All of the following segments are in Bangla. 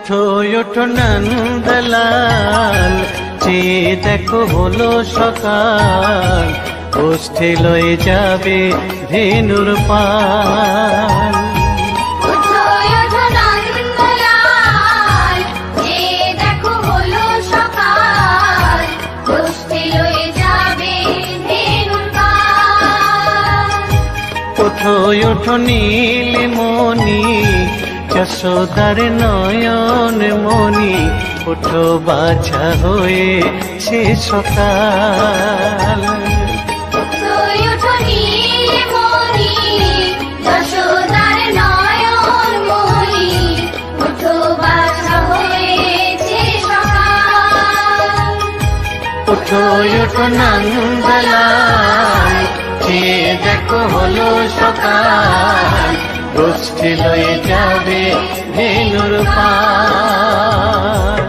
উঠো ওঠো নন্দলাল, চেয়ে দেখো হলো সকাল, গোষ্ঠী লয়ে যাবে ধেনুর পাল। ওঠো ওঠো নীলমণি, যশোদার নয়ন মণি, ওঠো বাছা হয়েছে সকাল। ওঠো ওঠো নন্দলাল, চেয়ে দেখো হলো সকাল, গোষ্ঠী লয়ে যাবে ধেনুর পাল।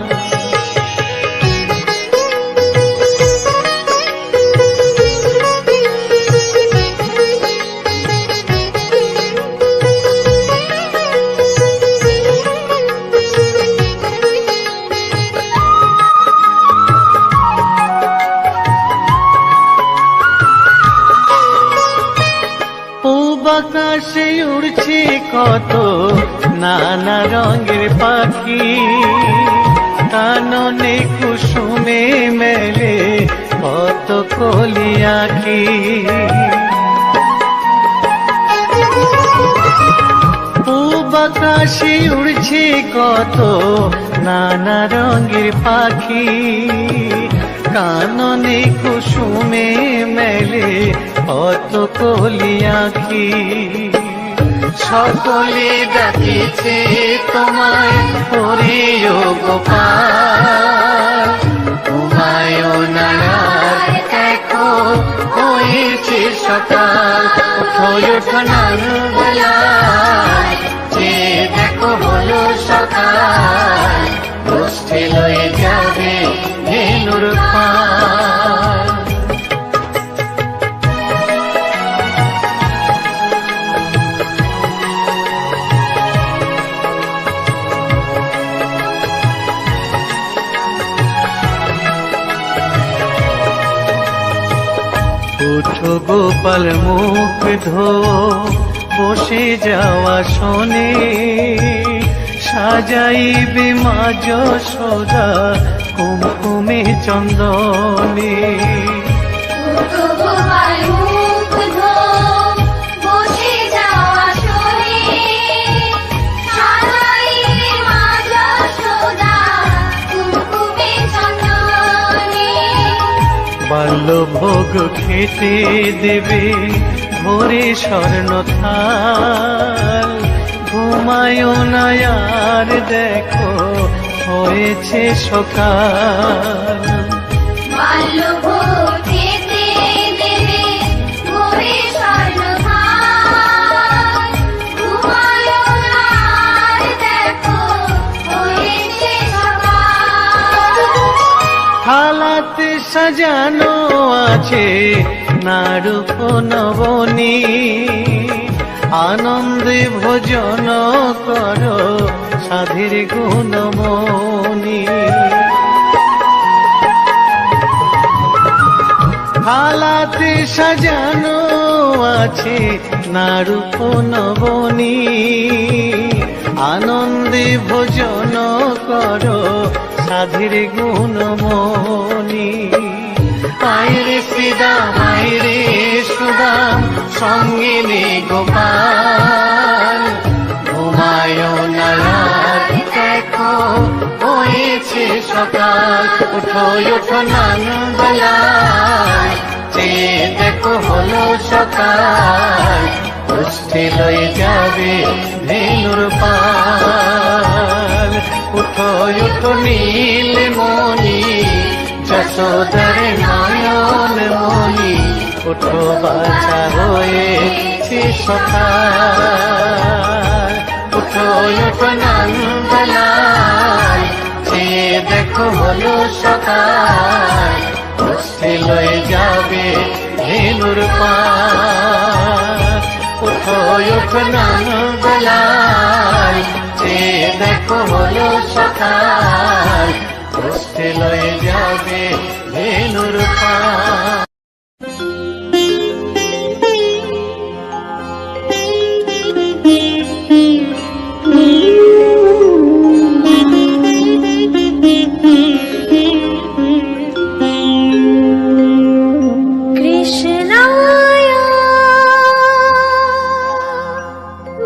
আকাশে উড়ছে কত নানা রঙের পাখি, কাননে কুসুমে মেলে কত কলি আঁখি। পূব আকাশে উড়ছে কত নানা রঙের পাখি, কাননে কুসুমে মেলে কত কলি আঁখি। সকলে ডাকিছে তোমায় হরিও গোপাল, তোমায় নারার দেখো হয়েছে সকাল। ওঠো ওঠো নন্দলাল, চেয়ে দেখো হলো সকাল, গোষ্ঠী লয়ে যাবে ধেনুর পাল। উঠো গোপাল মুখ ধো, বসে যাওয়া শোনে, সাজাইবে মা যশোদা কুমকুমে চন্দনে। বাল্যভোগ খেতে দেবে ভোরে স্বর্ণ থাল, ঘুমায় না আর দেখো হয়েছে সকাল। বাল্যভোগ খেতে দেবে ভোরে স্বর্ণ থাল, ঘুমায় না আর দেখো হয়েছে সকাল। থালাতে সাজানো আছে নারূপ নবনী, আনন্দে ভোজন করো সাধীর গুণমণি। থালাতে সাজানো আছে নারূপ নবনী, আনন্দে ভোজন করো সাধীর গুণমণি। আইরে শ্রীদাম আইরে সুদাম, সঙ্গে নে গোপাল, ঘুমায় না আর দেখো হয়েছে সকাল। ওঠো ওঠো নন্দলাল, চেয়ে দেখো হলো সকাল, গোষ্ঠী লয়ে যাবে ধেনুর পাল। উঠো ওঠো নীলমণি, যশোদার নয়ন মণি, ওঠো বাছা হয়েছে সকাল। উঠো ওঠো নন্দলাল, চেয়ে দেখো হলো সকাল, গোষ্ঠী লয়ে যাবে ধেনুর পাল। ওঠো ওঠো নন্দলাল, চেয়ে দেখো হলো সকাল, কষ্টে লয়ে যাবে ধেনুর পাল। কৃষ্ণায়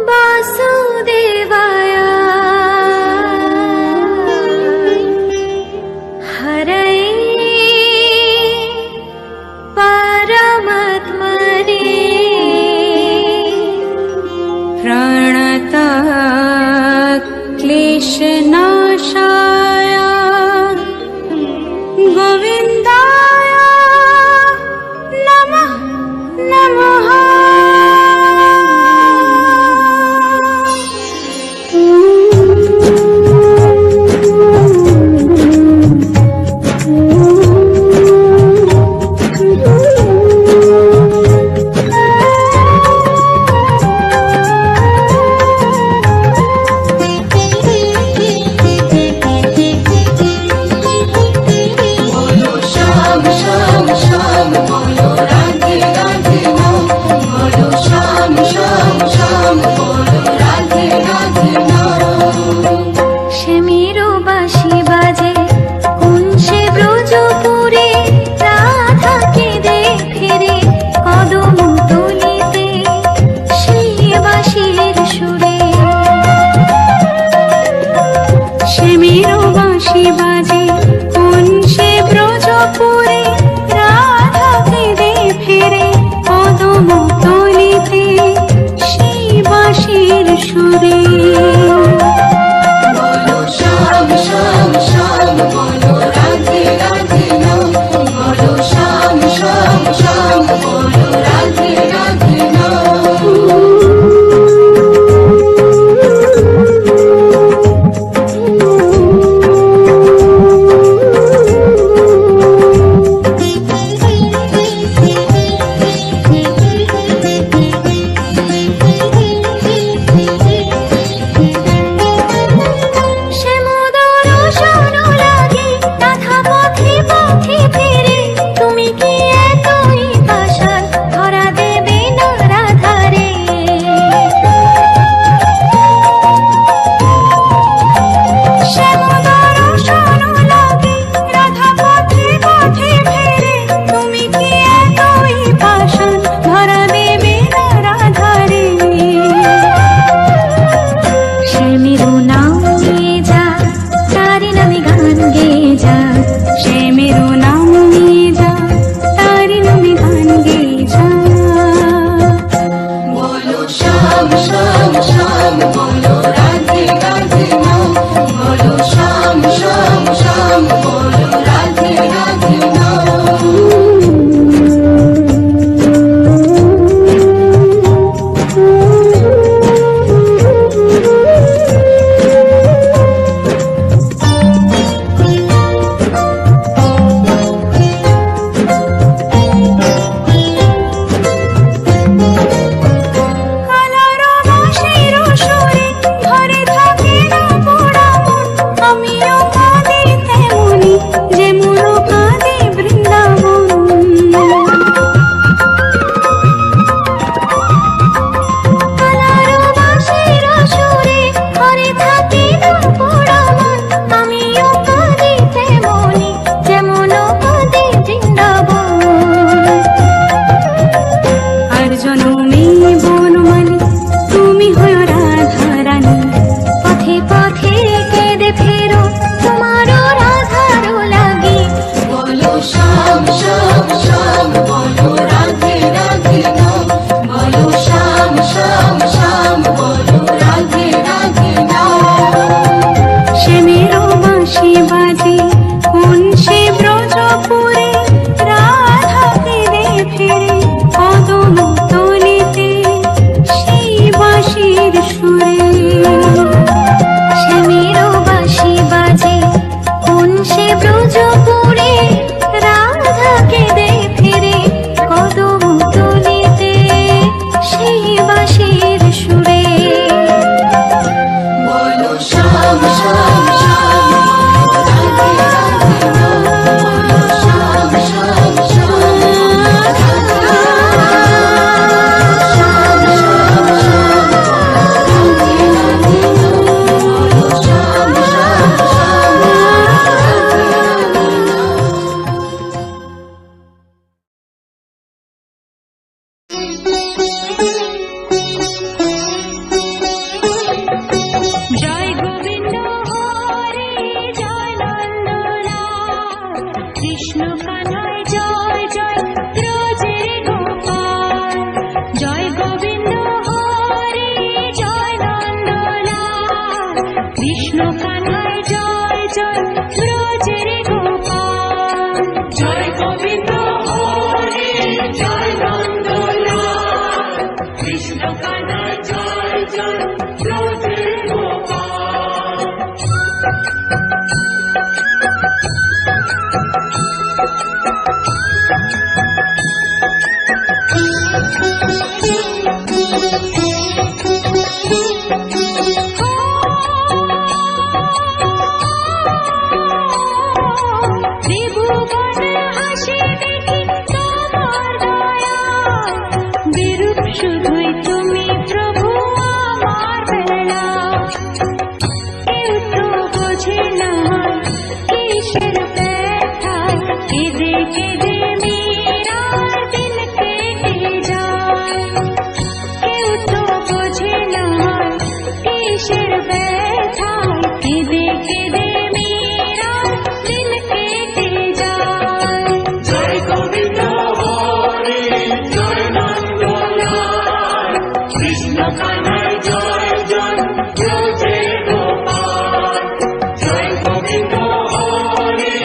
বাসুদেবায় হরয়ে পরমাত্মনে প্রণতঃ ক্লেশনাশায় গোবিন্দায় নমঃ নমঃ। শ্যাম শ্যাম না হয় কিসের ব্যথায় কেঁদে কেঁদে মেয়েরা দিন কেটে যায়। কেউ তো বোঝে না হয় কিসের ব্যথায় কেঁদে কেঁদে মেয়েরা দিন কেটে যায়। জয় গোবিন্দ হরি জয় নন্দলাল কৃষ্ণ কানাই জয় জয় জয় গোপাল। জয় গোবিন্দ হরি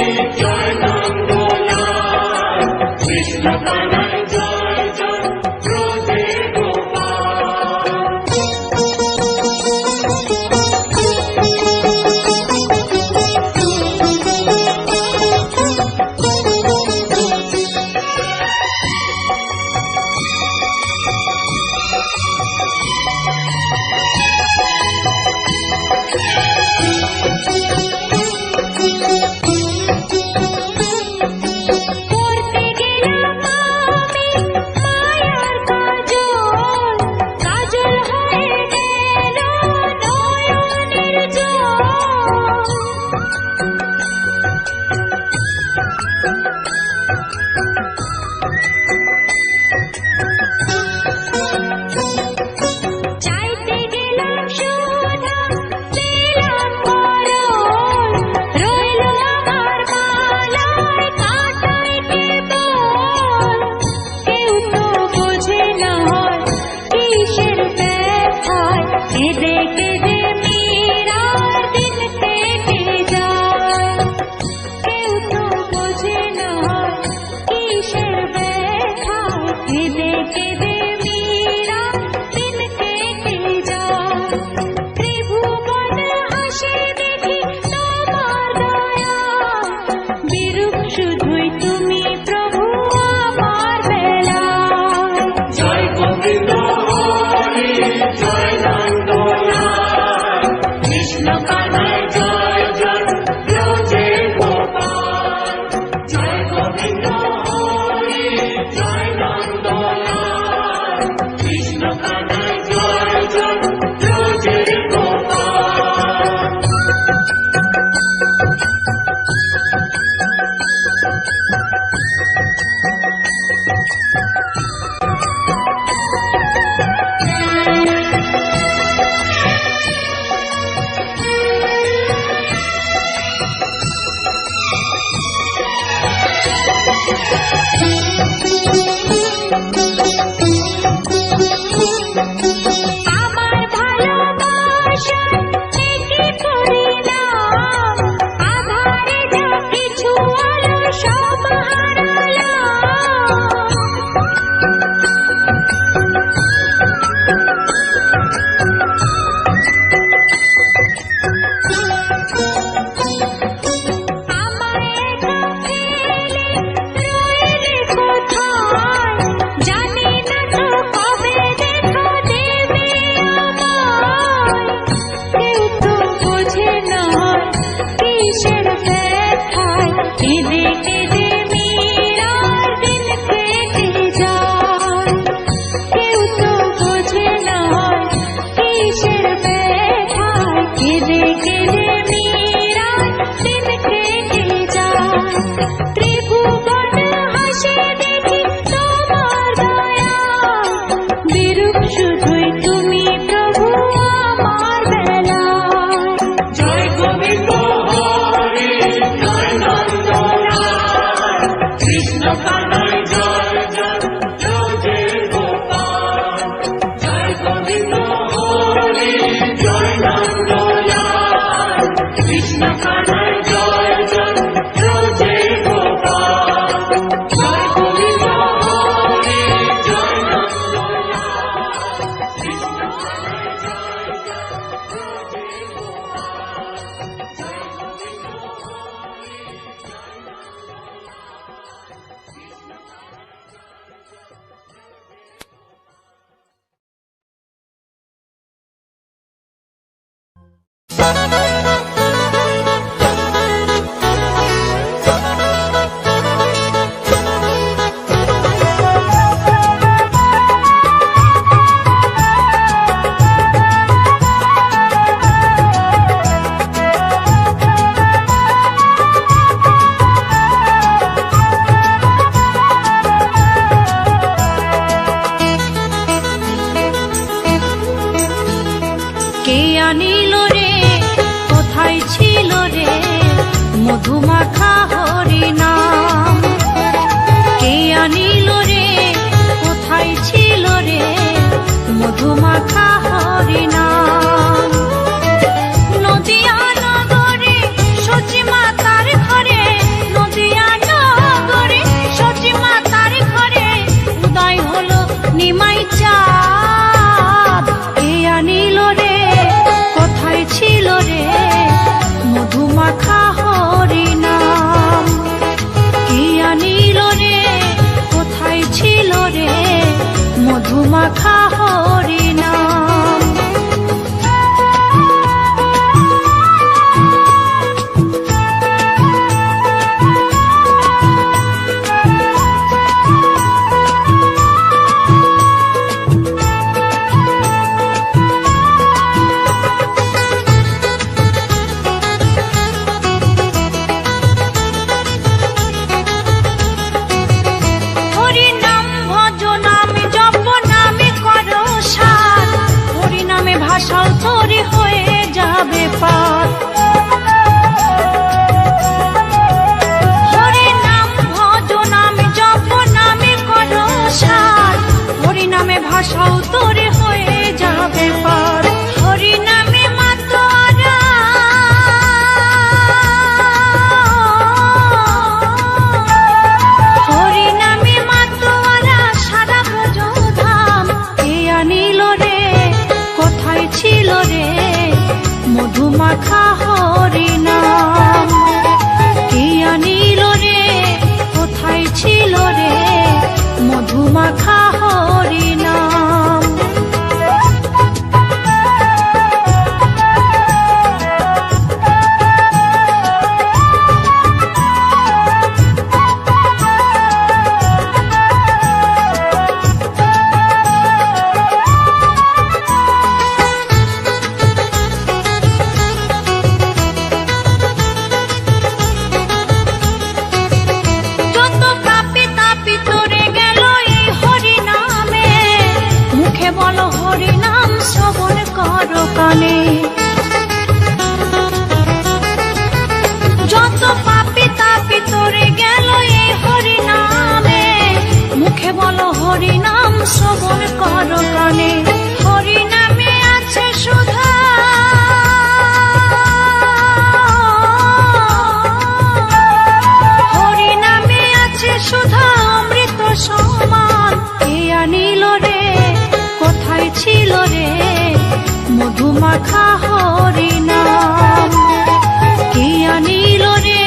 ছিল রে,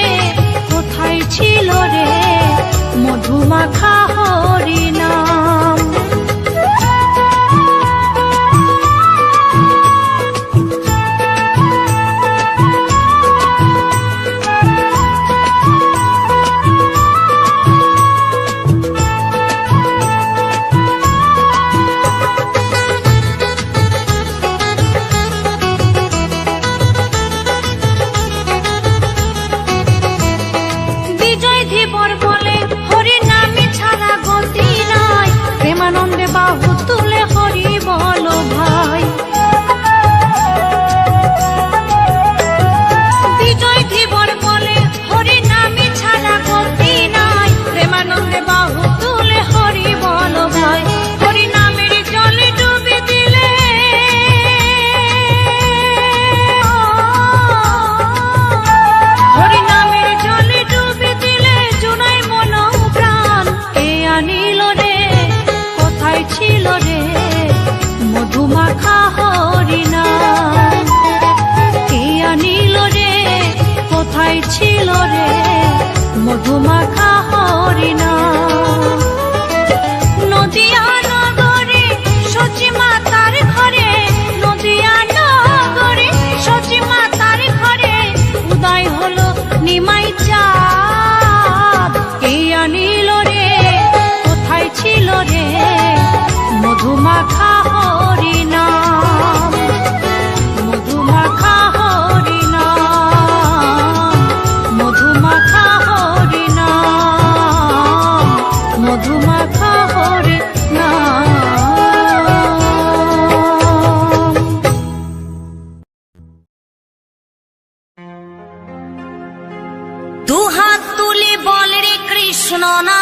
কোথায় ছিল রে মধুমাখা হরিনাম। প্রেমানন্দে বাহু তুলে হরি বলো ভাই। বিজয় ধীবর বলে হরি নামে ছাড়া গতি নাই, প্রেমানন্দে বাহু তুলে হরি বলো ভাই। হরি নামের জলে ডুবে দিলে হরি নামের জলে ডুবে দিলে জুনাই মন প্রাণ। কে আনিল রে, কোথায় ছিল রে মধুমাখা হরিনাম। কে আনিল রে, কোথায় ছিল রে মধুমাখা হরিনাম। নদিয়া নগরে সচি মাতার ঘরে, নদিয়া নগরে সচি মাতার ঘরে উদয় হলো নিমাই চাঁদ। কে আনিল রে, কোথায় ছিল রে মধুমাখা হরিনাম। মধুমাখা হরিনাম, মধুমাখা হরিনাম, মধুমাখা হরিনাম। দুহাত তুলে বল রে কৃষ্ণ না,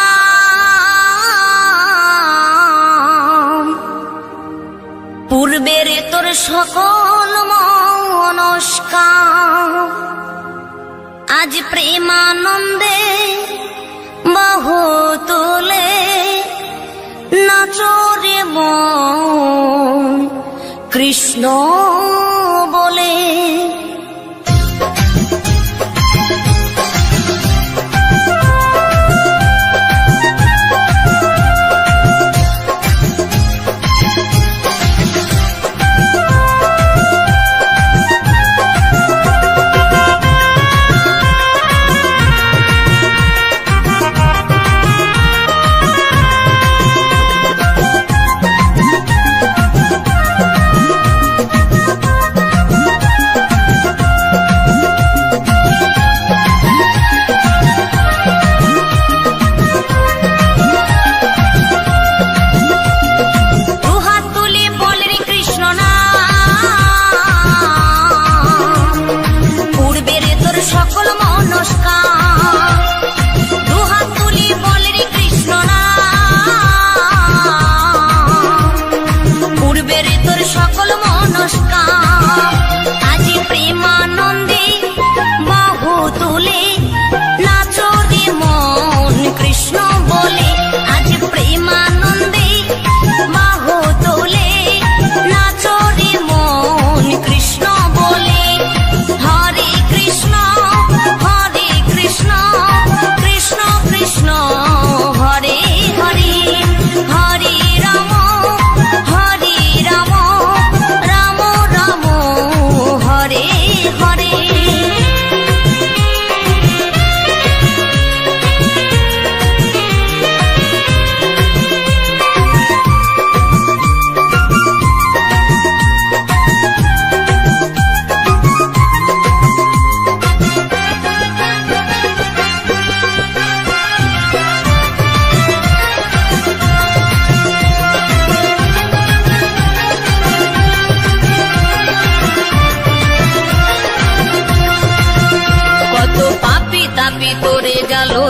পূর্বের তোর সকল মনস্কার আজ প্রেমানন্দে বাহু তুলে নাচরে মন কৃষ্ণ বলে।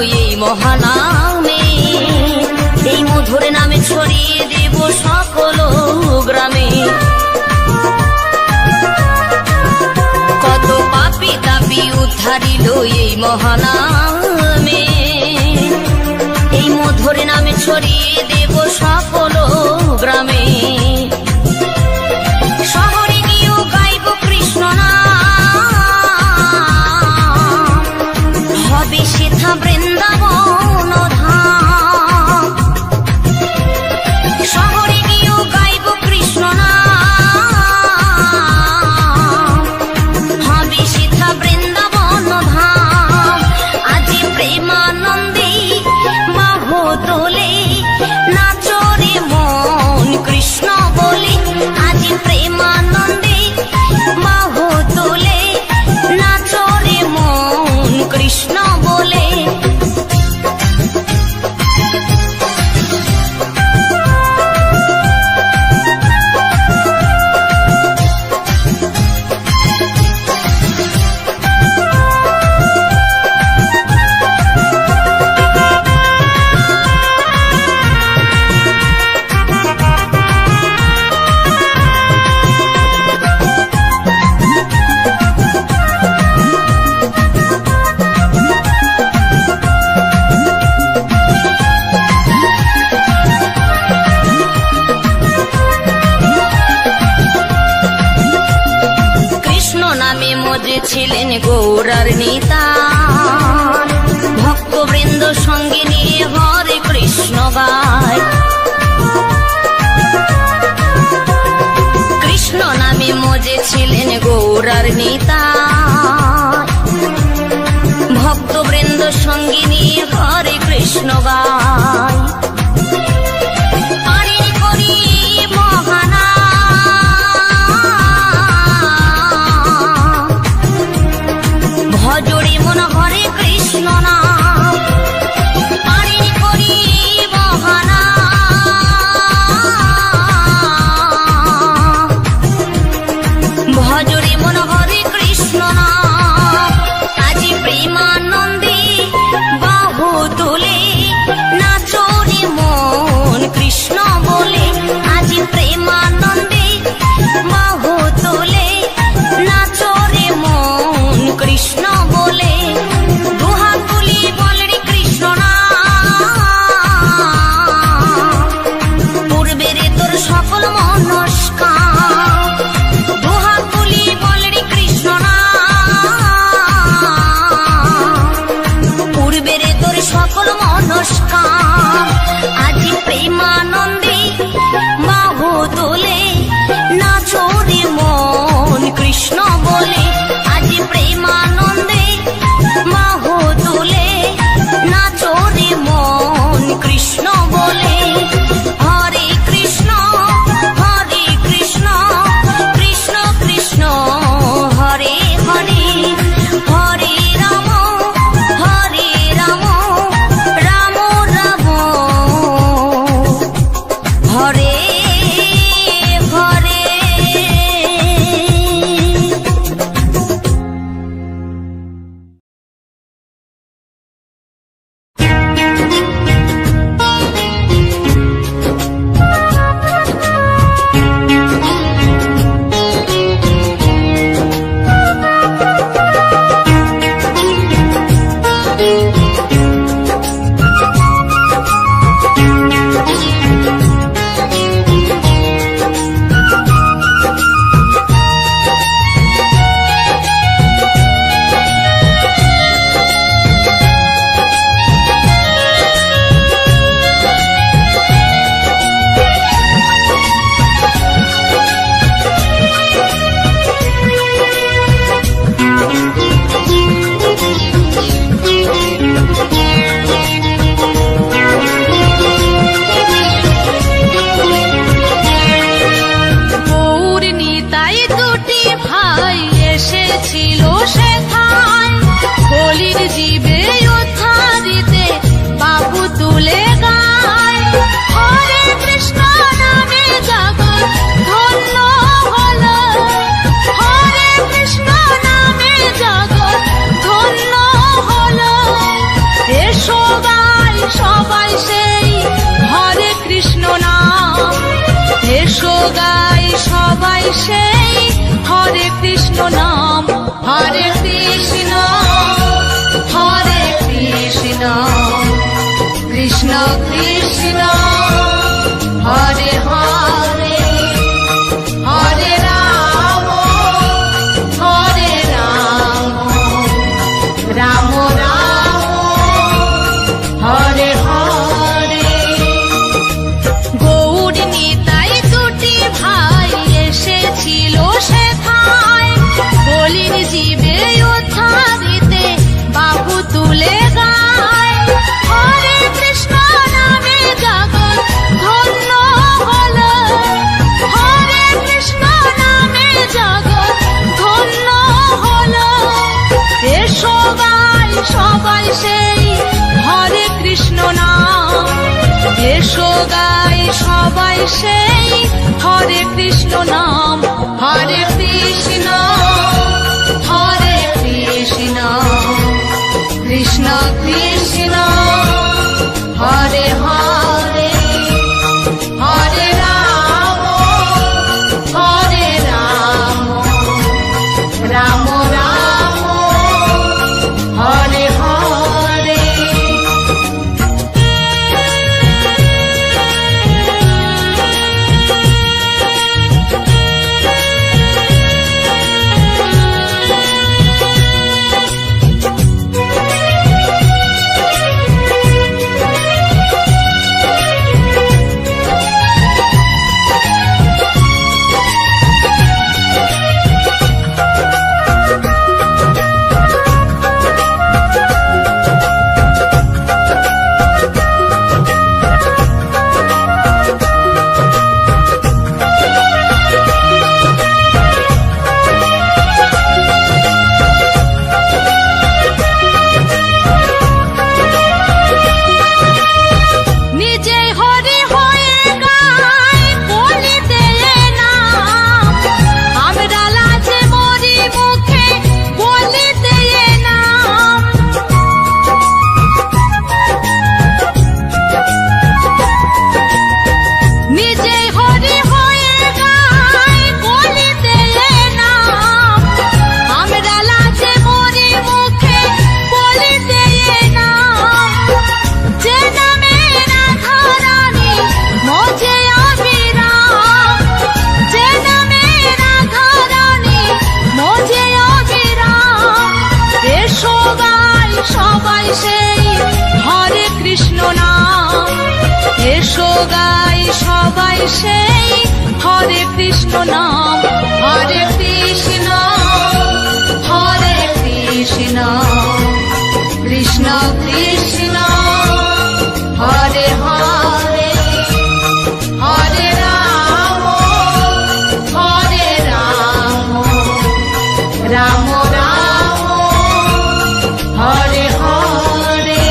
এই মহানামে, এই মধুর নামে ছড়িয়ে দেব সকল গ্রামে। কত পাপী তাপী উদ্ধারিল এই মহানামে, এই মধুর নামে ছড়িয়ে দেব সকল গ্রামে। শহরে গিয়েও গাইব কৃষ্ণ নাম, সিথা বৃন্দাবন ধাম। শহরে গিয়েও গাইব কৃষ্ণ নাম, হবে সিথা বৃন্দাবন ধাম। আজি প্রেমানন্দে বাহু তোলে, নাচরে মন কৃষ্ণ বলে। আজি প্রেমানন্দে বাহু তোলে, নাচরে মন কৃষ্ণ বলে। কৃষ্ণ নামে মজেছিলেন গৌরার নিতাই, ভক্তবৃন্দ সঙ্গে নিয়ে হরে কৃষ্ণ গায়। কৃষ্ণ নামে মজেছিলেন গৌরার নিতাই, ভক্তবৃন্দ সঙ্গে নিয়ে হরে কৃষ্ণ গায়। পারি করি মহানা ভজরে মন হরে কৃষ্ণ নাম, পারি করি মহানা ভজরে মন হরে কৃষ্ণ নাম। আজি প্রেমানন্দে বাহু তোলে, নাচরে মন কৃষ্ণ বলে। আজি প্রেমানন্দে বাহু তোলে, নাচরে মন কৃষ্ণ বলে। দুহাত তুলি বল রে কৃষ্ণ নাম, পূর্বে রে তোর সকল মনস্কাম। দুহাত তুলি বল রে কৃষ্ণ নাম, পূর্বে রে তোর সকল মনস্কাম। আজি প্রেমানন্দে বাহু তোলে, নাচরে মন কৃষ্ণ বলে। আজি প্রেমানন্দে বাহু তোলে, নাচরে মন কৃষ্ণ বলে। হরে কৃষ্ণ কৃষ্ণ কৃষ্ণ হরে হরে, হরে রাম সেই হরে কৃষ্ণ নাম। হরে কৃষ্ণ কৃষ্ণ কৃষ্ণ হরে হরে, হরে রাম রাম রাম হরে হরে। সবাই সেই হরে কৃষ্ণ নাম, এসো গাই সবাই সেই হরে কৃষ্ণ নাম। হরে কৃষ্ণ কৃষ্ণ কৃষ্ণ হরে হরে, হরে রাম রাম রাম হরে হরে।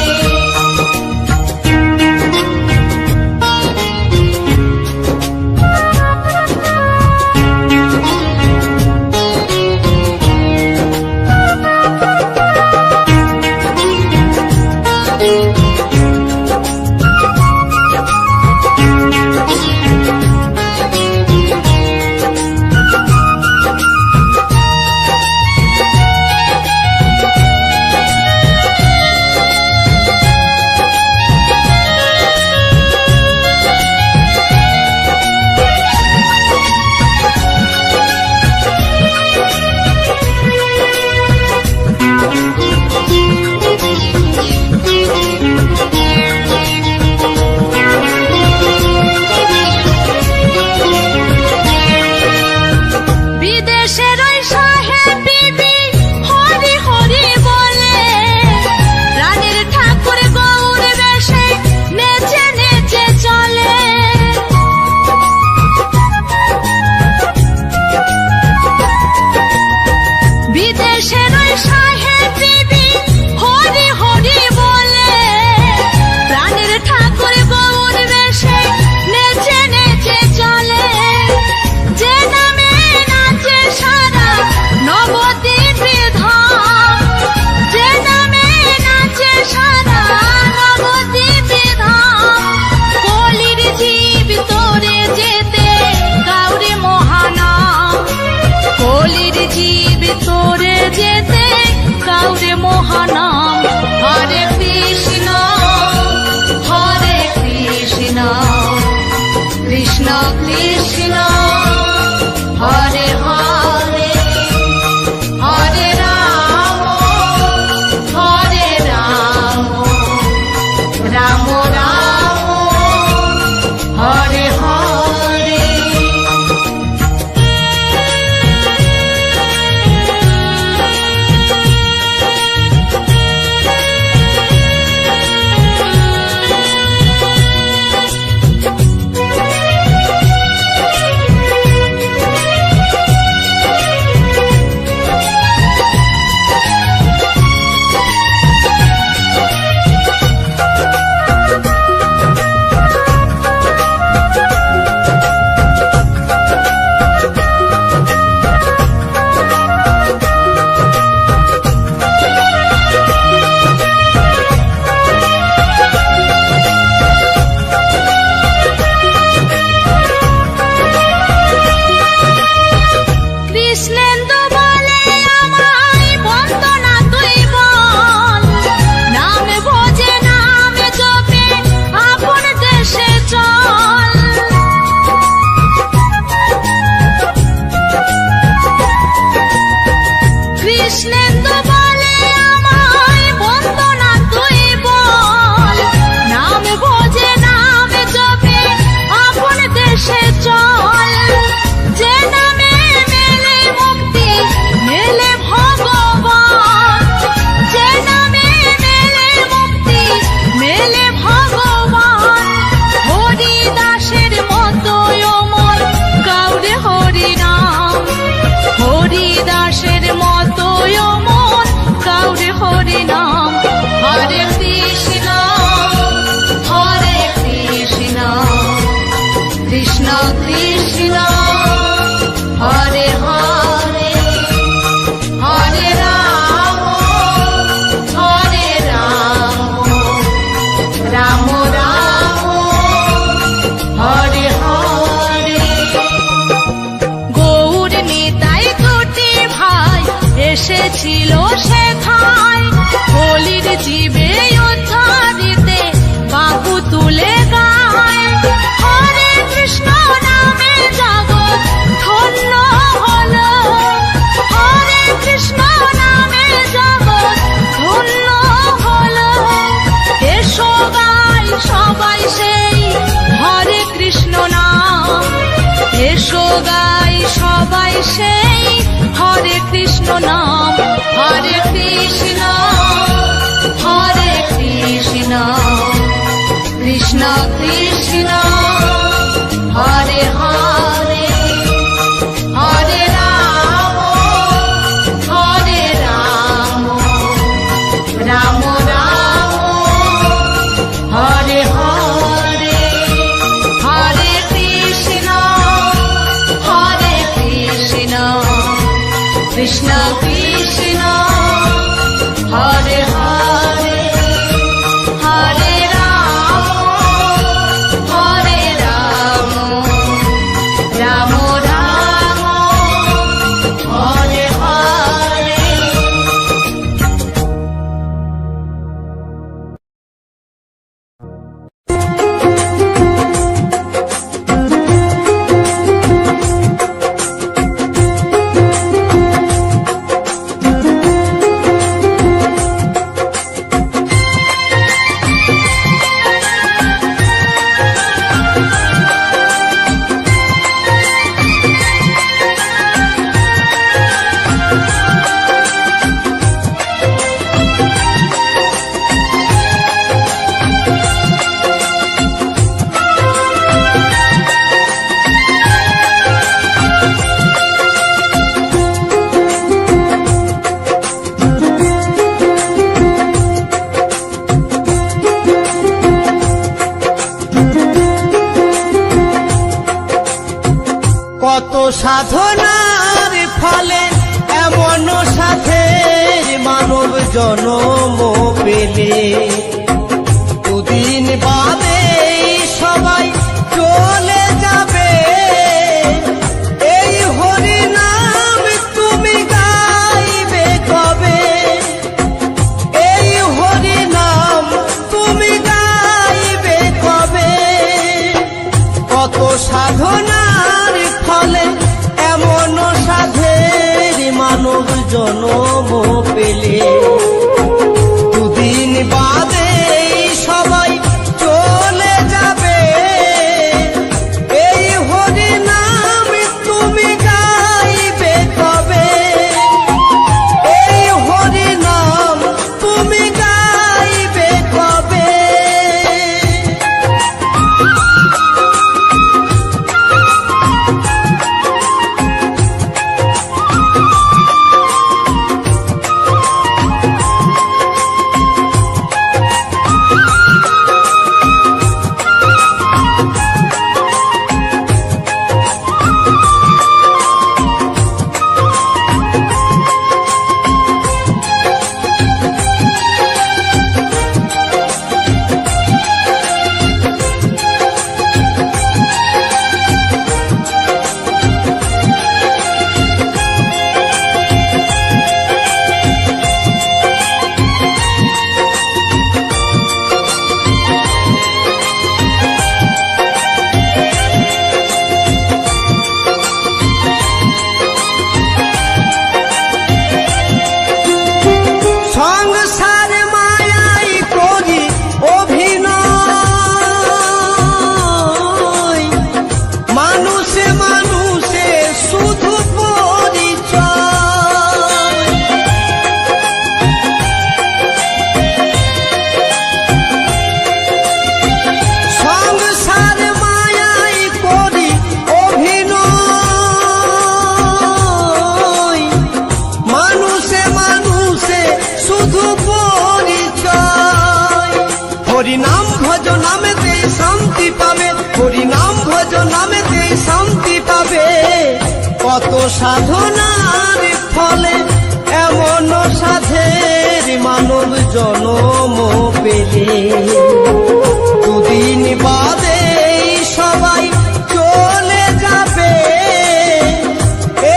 গাই সবাই সেই হরে কৃষ্ণ নাম, হরে কৃষ্ণ হরে কৃষ্ণ কৃষ্ণ কৃষ্ণ হরে হরে, হরে রাম রাম রাম হরে হরে, হরে কৃষ্ণ কৃষ্ণ কৃষ্ণ হরে হরে, হরে রাম রাম রাম হরে হরে। কত সাধনার ফলে এমন সাথের মানব জনম পেলে, দুদিন বাদে সবাই চলে যাবে। এই হরি নাম তুমি গাইবে কবে? এই হরি নাম তুমি গাইবে কবে? কত সাধনার ফলে এমন সাধের মানব জনম পেলে, দুদিন বাদে সবাই চলে যাবে। এই হরি নাম তুমি গাইবে কবে? এই হরি নাম তুমি গাইবে কবে? কত সাধনার ফলে এমন সাধের মানব জনম পেলে, দুদিন বাদে সবাই চলে যাবে।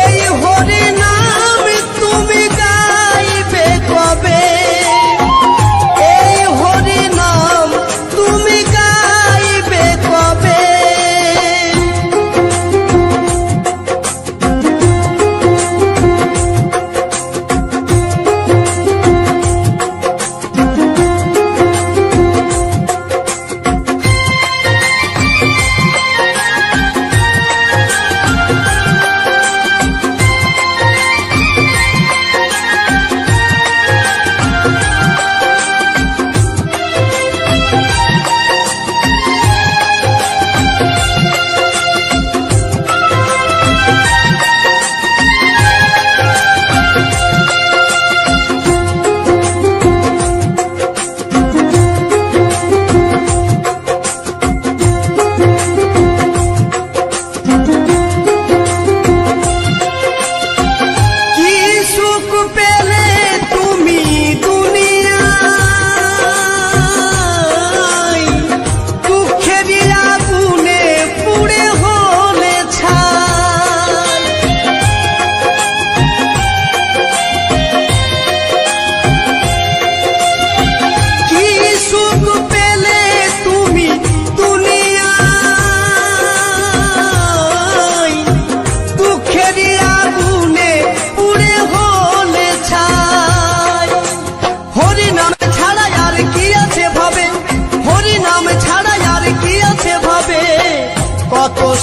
এই হরি নাম তুমি গাইবে কবে? এই হরি নাম তুমি গাইবে কবে?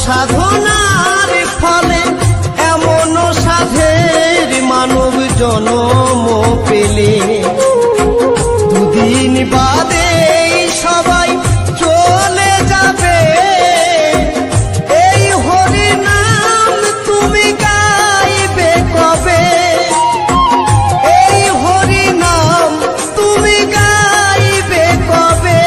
সাধনার ফলে এমন সাধের মানব জনম পেলে দুদিন বাদে সবাই চলে যাবে। এই হরি নাম তুমি গাইবে কবে? এই হরি নাম তুমি গাইবে কবে?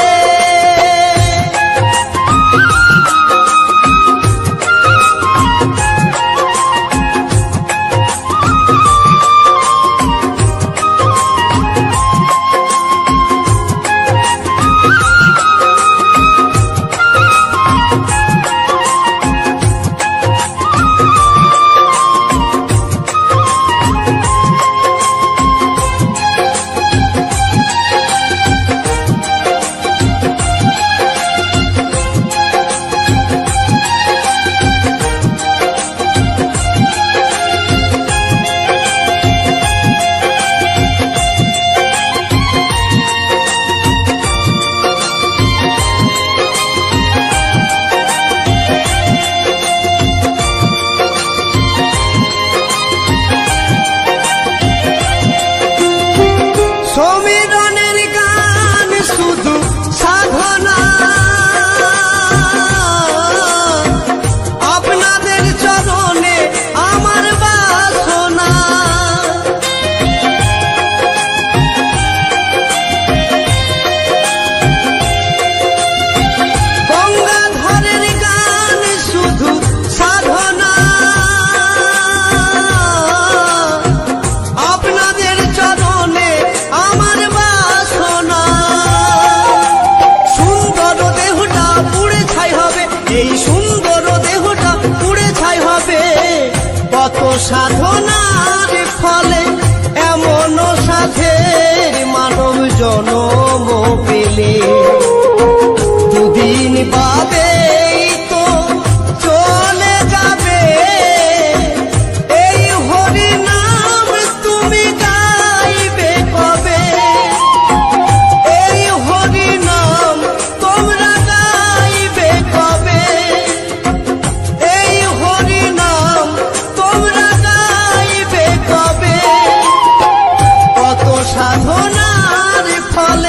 সমীরণের গান শুধু সাধনা, আপনাদের চরণে আমার বাসনা। গঙ্গাধরের গান শুধু সাধনা, আপনাদের চরণে আমার বাসনা। সুন্দর দেহটা পুড়ে ছাই হবে, এই সুন্দর দেহটা পুড়ে ছাই হবে। কত সাধনার ফলে এমন সাধের মানব জনম পেলে দুদিন বাদে তো চলে যাবে। এই হরি নাম তুমি গাইবে কবে? এই হরি নাম তোমরা গাইবে কবে? এই হরি নাম তোমরা গাইবে কবে? কত সাধনার ফলে